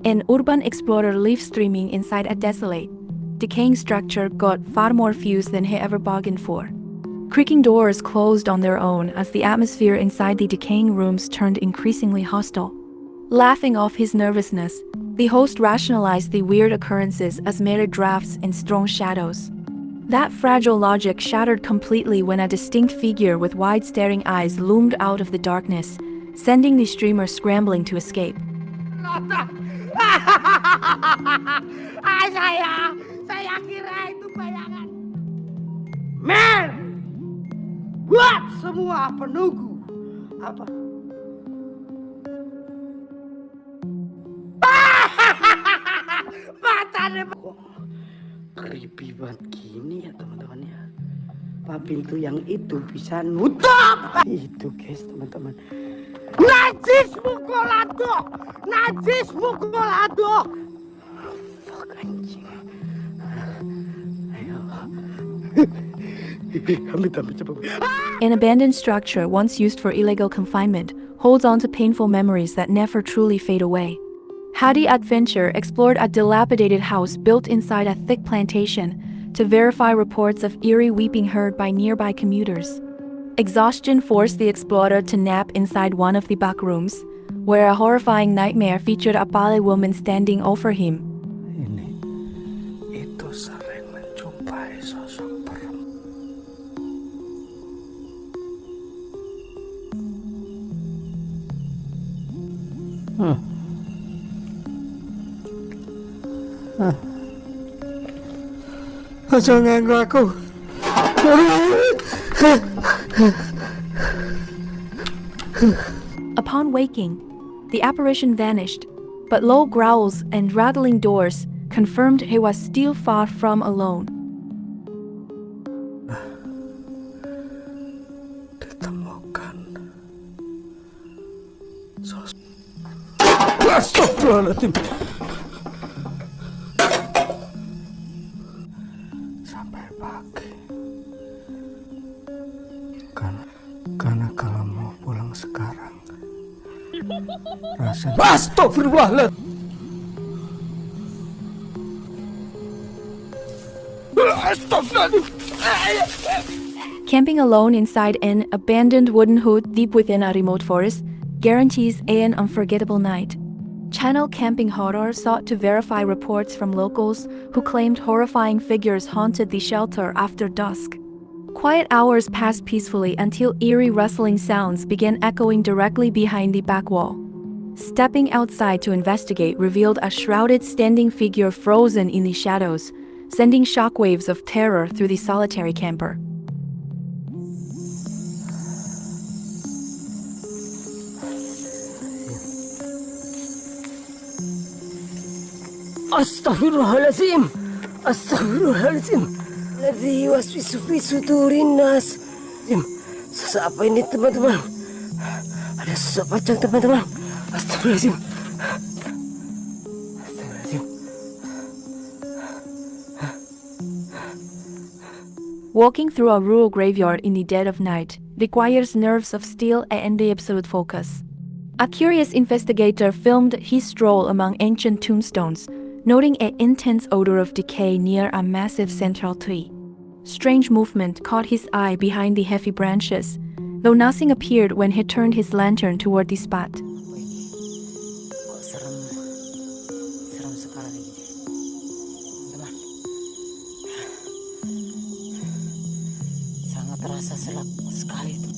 An urban explorer live streaming inside a desolate, decaying structure got far more views than he ever bargained for. Creaking doors closed on their own as the atmosphere inside the decaying rooms turned increasingly hostile. Laughing off his nervousness, the host rationalized the weird occurrences as mere drafts in strong shadows. That fragile logic shattered completely when a distinct figure with wide staring eyes loomed out of the darkness, sending the streamer scrambling to escape. Saya kira itu bayangan. Men, buat semua penunggu apa? Matanya kok creepy banget gini ya teman-teman ya. Apa pintu yang itu bisa nutup? Itu guys teman-teman. Najis mukolado! Najis mukolado! Fuck anjing. Ayo. Amit cepat. An abandoned structure once used for illegal confinement holds on to painful memories that never truly fade away. Hadi Adventure explored a dilapidated house built inside a thick plantation to verify reports of eerie weeping heard by nearby commuters. Exhaustion forced the explorer to nap inside one of the back rooms, where a horrifying nightmare featured a Bali woman standing over him. Itu sering menjumpai sosok perempuan. Jangan ganggu aku. Upon waking, the apparition vanished, but low growls and rattling doors confirmed he was still far from alone. Ditemukan. Astagfirullahaladzim. Sampai pagi. Karena kalau mau pulang sekarang rasanya astagfirullahaladzim. Camping alone inside an abandoned wooden hut deep within a remote forest guarantees an unforgettable night. Channel Camping Horror sought to verify reports from locals who claimed horrifying figures haunted the shelter after dusk. Quiet hours passed peacefully until eerie rustling sounds began echoing directly behind the back wall. Stepping outside to investigate revealed a shrouded standing figure frozen in the shadows, sending shockwaves of terror through the solitary camper. Astagfirullahaladzim. Astagfirullahaladzim. Ladhi waswisu-wisu turinas. Sosok apa ini teman-teman? Ada sosok pocong teman-teman. Astagfirullahaladzim. Astagfirullahaladzim. Walking through a rural graveyard in the dead of night requires nerves of steel and the absolute focus. A curious investigator filmed his stroll among ancient tombstones, noting an intense odor of decay near a massive central tree. Strange movement caught his eye behind the heavy branches, though nothing appeared when he turned his lantern toward the spot. Serem sekali. Teman. Sangat terasa seram sekali itu.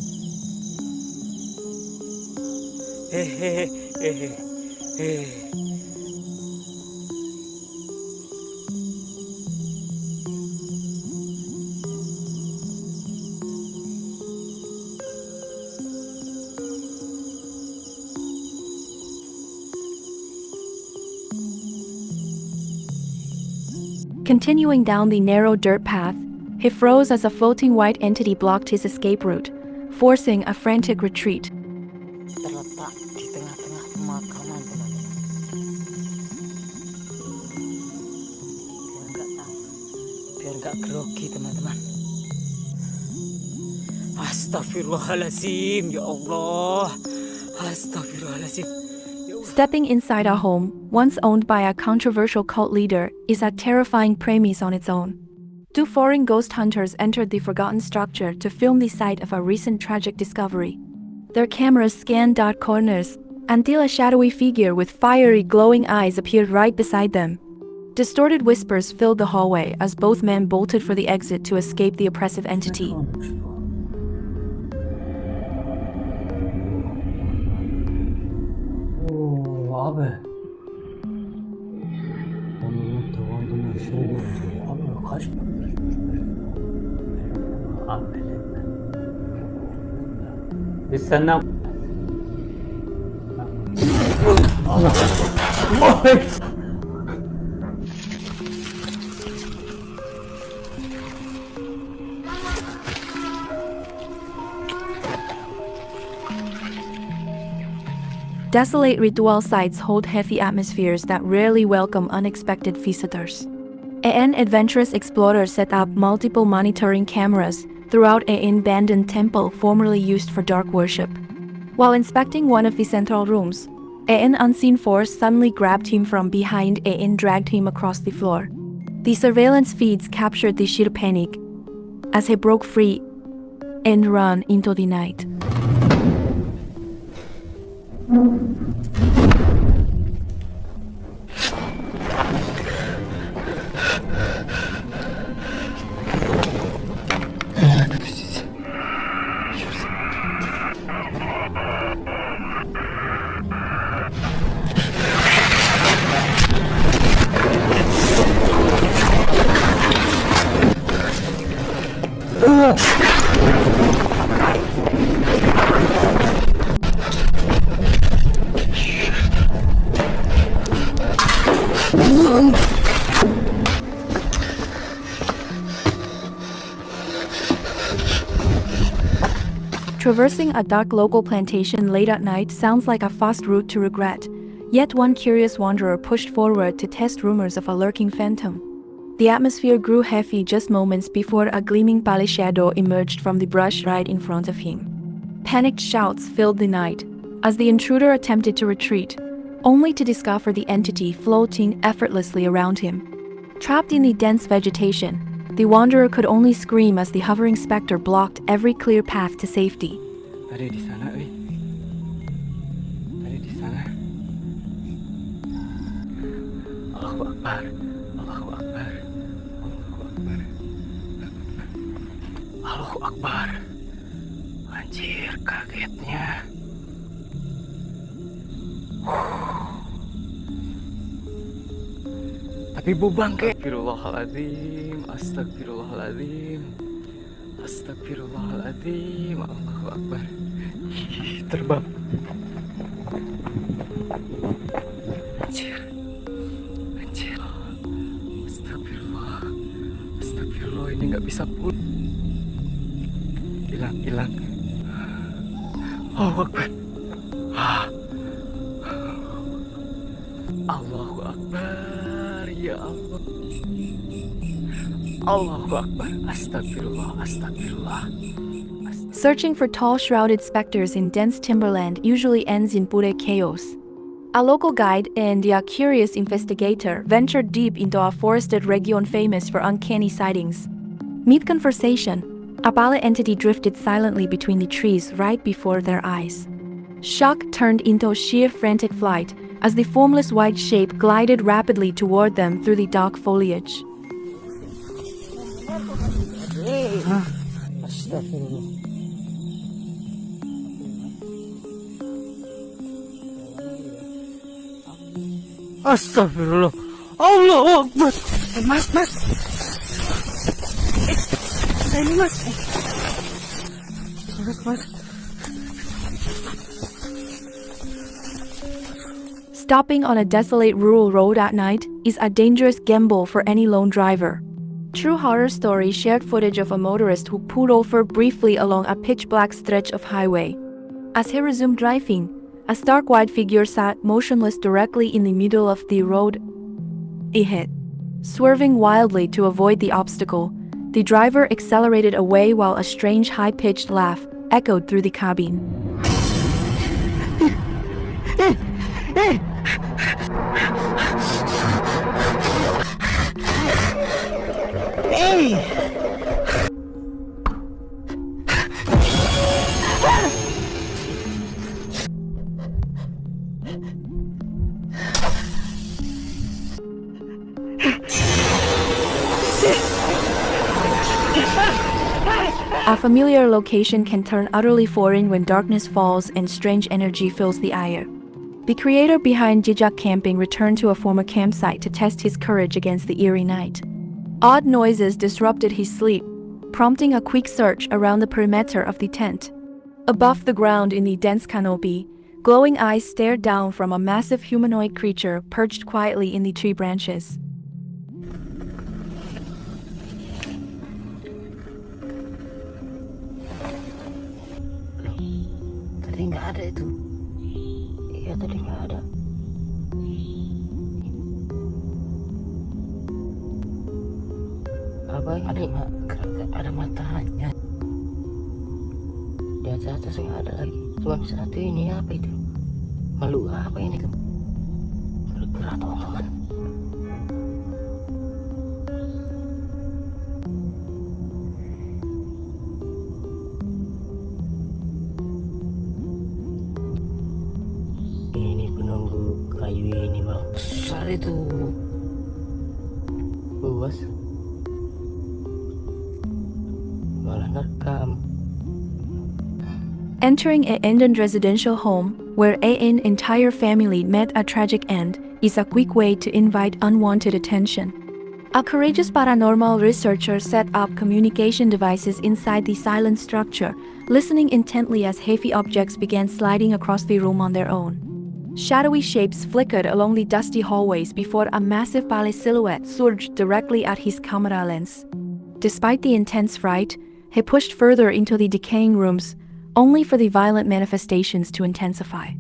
Continuing down the narrow dirt path, he froze as a floating white entity blocked his escape route, forcing a frantic retreat. Terletak di tengah-tengah pemakaman, teman-teman. Biar nggak grogi, teman-teman. Astagfirullahaladzim, ya Allah. Astagfirullahaladzim. Stepping inside a home, once owned by a controversial cult leader, is a terrifying premise on its own. Two foreign ghost hunters entered the forgotten structure to film the site of a recent tragic discovery. Their cameras scanned dark corners until a shadowy figure with fiery glowing eyes appeared right beside them. Distorted whispers filled the hallway as both men bolted for the exit to escape the oppressive entity. abi. Onun tavanına şöyle oturuyor. Abi kaç abi. Biz senden Allah. Desolate ritual sites hold heavy atmospheres that rarely welcome unexpected visitors. An adventurous explorer set up multiple monitoring cameras throughout an abandoned temple formerly used for dark worship. While inspecting one of the central rooms, an unseen force suddenly grabbed him from behind and dragged him across the floor. The surveillance feeds captured the sheer panic as he broke free and ran into the night. Traversing a dark local plantation late at night sounds like a fast route to regret, yet one curious wanderer pushed forward to test rumors of a lurking phantom. The atmosphere grew heavy just moments before a gleaming pale shadow emerged from the brush right in front of him. Panicked shouts filled the night as the intruder attempted to retreat, only to discover the entity floating effortlessly around him. Trapped in the dense vegetation, the wanderer could only scream as the hovering spectre blocked every clear path to safety. Ada di sana, Ada di sana. Allahu Akbar. Allahu Akbar. Allahu Akbar. Allahu Akbar. Anjir, kagetnya. Tapi bubang kek. Astagfirullahaladzim. Astagfirullahaladzim. Astagfirullahaladzim. Allahu Akbar. Terbang. Anjir. Anjir. Astagfirullah. Astagfirullah, ini nggak bisa pun. Hilang. Allahu Akbar. Allahu Akbar. Ya Allah. Allahu Akbar. Astagfirullah. Astagfirullah. Searching for tall shrouded specters in dense timberland usually ends in pure chaos. A local guide and a curious investigator ventured deep into a forested region famous for uncanny sightings. Mid-conversation, a pale entity drifted silently between the trees right before their eyes. Shock turned into sheer frantic flight as the formless white shape glided rapidly toward them through the dark foliage. Astagfirullah. Astagfirullah. Allahu Akbar. Mas. Ini mas. Stopping on a desolate rural road at night is a dangerous gamble for any lone driver. True horror story shared footage of a motorist who pulled over briefly along a pitch-black stretch of highway. As he resumed driving, a stark white figure sat motionless directly in the middle of the road ahead. Swerving wildly to avoid the obstacle, the driver accelerated away while a strange high-pitched laugh echoed through the cabin. A familiar location can turn utterly foreign when darkness falls and strange energy fills the air. The creator behind Jijak Camping returned to a former campsite to test his courage against the eerie night. Odd noises disrupted his sleep, prompting a quick search around the perimeter of the tent. Above the ground in the dense canopy, glowing eyes stared down from a massive humanoid creature perched quietly in the tree branches. Tadi nggak ada itu. Iya tadi nggak ada. Apa ada matanya? Di atas nggak ada lagi. Cuma satu ini apa itu? Malu apa ini tuh? Gerak teman-teman. Kayu ini bang, besar itu, luas, malah nerekam. Entering an abandoned residential home, where an entire family met a tragic end, is a quick way to invite unwanted attention. A courageous paranormal researcher set up communication devices inside the silent structure, listening intently as heavy objects began sliding across the room on their own. Shadowy shapes flickered along the dusty hallways before a massive ballet silhouette surged directly at his camera lens. Despite the intense fright, he pushed further into the decaying rooms, only for the violent manifestations to intensify.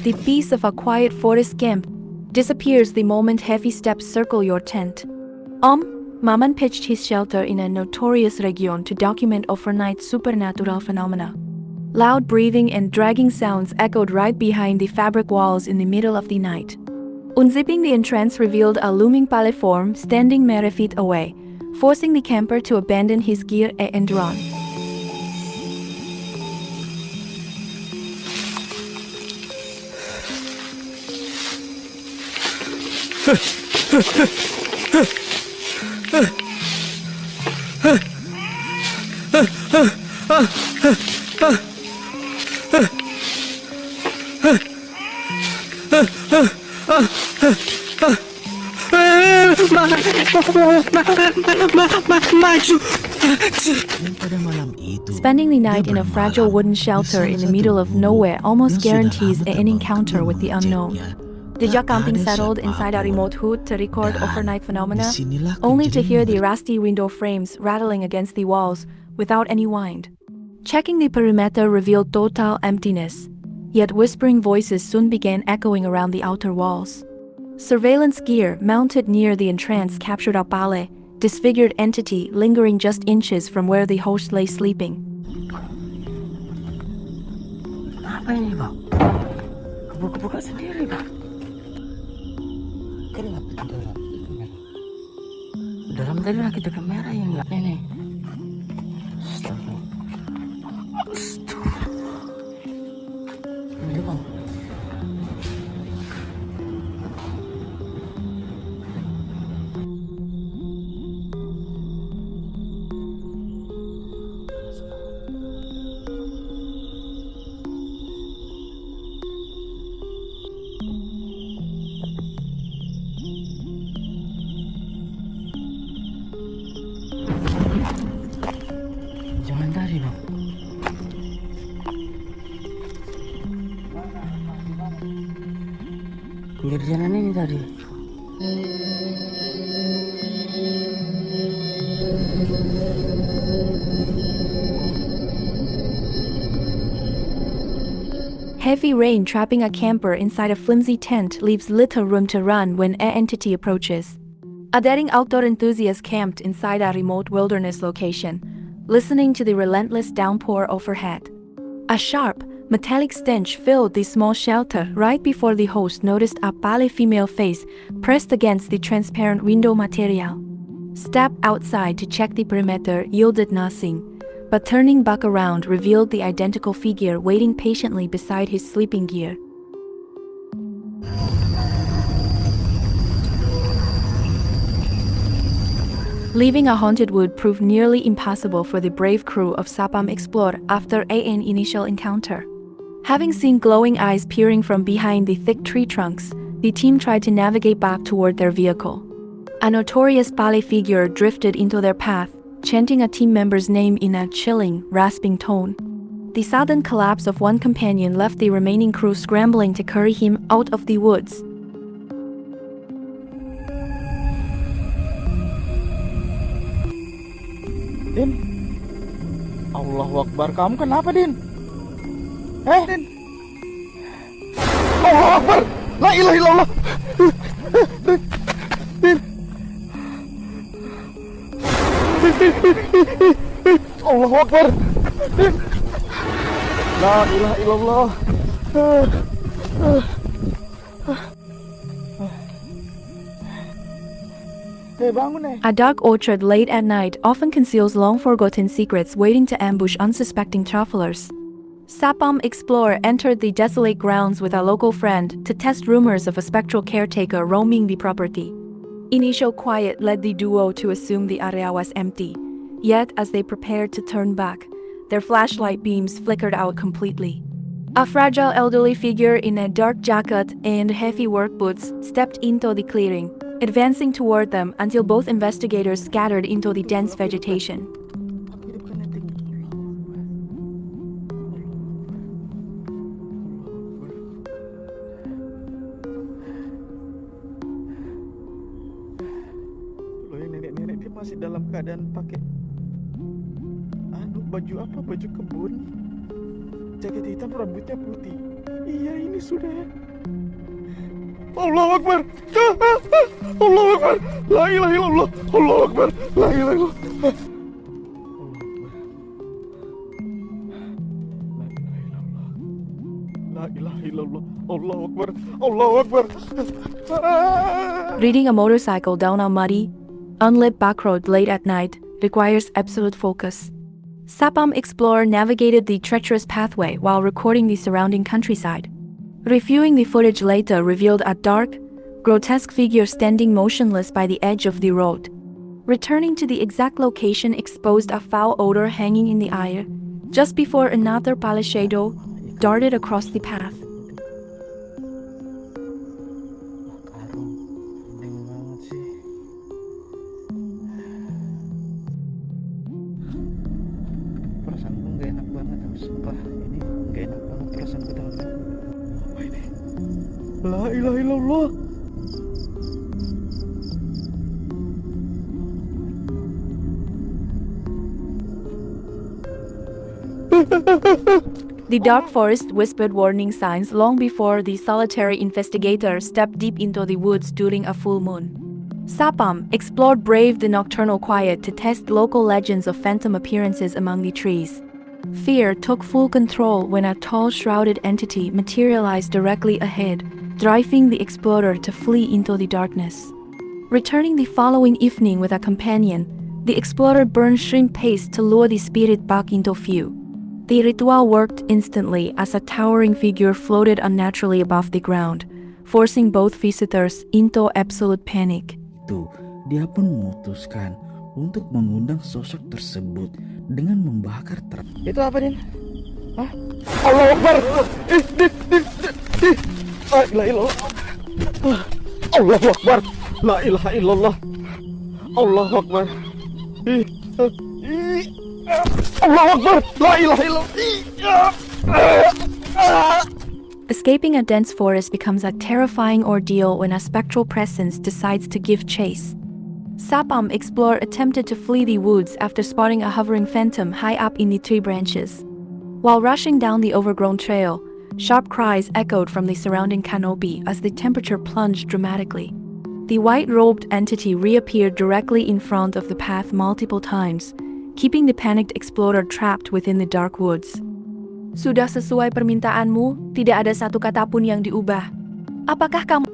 The peace of a quiet forest camp disappears the moment heavy steps circle your tent. Maman pitched his shelter in a notorious region to document overnight supernatural phenomena. Loud breathing and dragging sounds echoed right behind the fabric walls in the middle of the night. Unzipping the entrance revealed a looming pale form standing mere feet away, forcing the camper to abandon his gear and run. Spending the night in a fragile wooden shelter in the middle of nowhere almost guarantees an encounter with the unknown. The camping settled inside a remote hut to record overnight phenomena, only to hear the rusty window frames rattling against the walls without any wind. Checking the perimeter revealed total emptiness, yet whispering voices soon began echoing around the outer walls. Surveillance gear mounted near the entrance captured a pale, disfigured entity lingering just inches from where the host lay sleeping. Apa ini, Bang? Kebuka sendiri, Bang. Kenapa dalam? Dalam tadi lagi ada kamera yang enggak ini. Astagfirullah. Ini, Bang. Jangan tadi, Bang. Pinggir jalan ini tadi. Heavy rain trapping a camper inside a flimsy tent leaves little room to run when an entity approaches. A daring outdoor enthusiast camped inside a remote wilderness location, listening to the relentless downpour overhead. A sharp, metallic stench filled the small shelter right before the host noticed a pale female face pressed against the transparent window material. Step outside to check the perimeter yielded nothing, but turning back around revealed the identical figure waiting patiently beside his sleeping gear. Leaving a haunted wood proved nearly impossible for the brave crew of Sapam Explore after an initial encounter. Having seen glowing eyes peering from behind the thick tree trunks, the team tried to navigate back toward their vehicle. A notorious pale figure drifted into their path, chanting a team member's name in a chilling, rasping tone. The sudden collapse of one companion left the remaining crew scrambling to carry him out of the woods. Din, Allahu Akbar, kamu kenapa, Din? Din, Allahu Akbar, la ilaha illallah. Din, Allahu Akbar, Din, la ilaha illallah. A dark orchard late at night often conceals long-forgotten secrets waiting to ambush unsuspecting travelers. Sapam Explorer entered the desolate grounds with a local friend to test rumors of a spectral caretaker roaming the property. Initial quiet led the duo to assume the area was empty, yet as they prepared to turn back, their flashlight beams flickered out completely. A fragile elderly figure in a dark jacket and heavy work boots stepped into the clearing, advancing toward them until both investigators scattered into the dense vegetation. Nenek-nenek dia masih dalam keadaan pakai baju apa? Baju kebun, jaket hitam, rambutnya putih. Iya, ini sudah. Allahu Akbar, Allahu Akbar, la ilaha illallah, Allahu Akbar, la ilaha illallah. La ilaha illallah, Allahu Akbar, Allahu Akbar. Riding a motorcycle down a muddy, unlit backroad late at night requires absolute focus. Sapam Explorer navigated the treacherous pathway while recording the surrounding countryside. Reviewing the footage later revealed a dark, grotesque figure standing motionless by the edge of the road. Returning to the exact location exposed a foul odor hanging in the air, just before another pale shadow darted across the path. Karung, bening banget sih. Perasaanku nggak enak banget, sumpah. Ini nggak enak banget perasaanku, teman-teman. Apa ini? La ilaha illallah. The dark forest whispered warning signs long before the solitary investigator stepped deep into the woods during a full moon. Sapam explored braved the nocturnal quiet to test local legends of phantom appearances among the trees. Fear took full control when a tall shrouded entity materialized directly ahead, driving the explorer to flee into the darkness. Returning the following evening with a companion, the explorer burned shrimp paste to lure the spirit back into view. The ritual worked instantly as a towering figure floated unnaturally above the ground, forcing both visitors into absolute panic. Dia pun memutuskan untuk mengundang sosok tersebut dengan membakar truk. Itu apa, Din? Hah? Allahu Akbar. La ilaha illallah. Allahu Akbar. La ilaha illallah. Allahu Akbar. Allahu Akbar. La ilaha illallah. Escaping a dense forest becomes a terrifying ordeal when a spectral presence decides to give chase. Sapam explorer attempted to flee the woods after spotting a hovering phantom high up in the tree branches. While rushing down the overgrown trail, sharp cries echoed from the surrounding canopy as the temperature plunged dramatically. The white-robed entity reappeared directly in front of the path multiple times, keeping the panicked explorer trapped within the dark woods. Sudah sesuai permintaanmu, tidak ada satu kata pun yang diubah. Apakah kamu...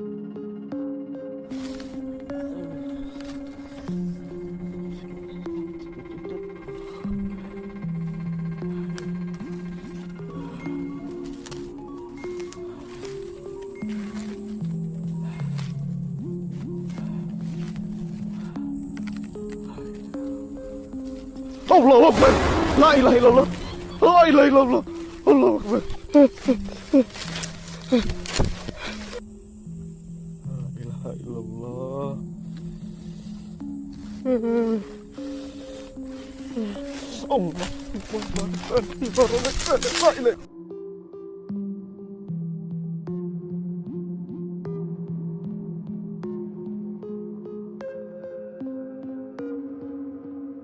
Allahu Akbar. La ilaha illallah. La ilaha illallah. Allahu Akbar. La ilaha illallah. Allah Akbar. La ilaha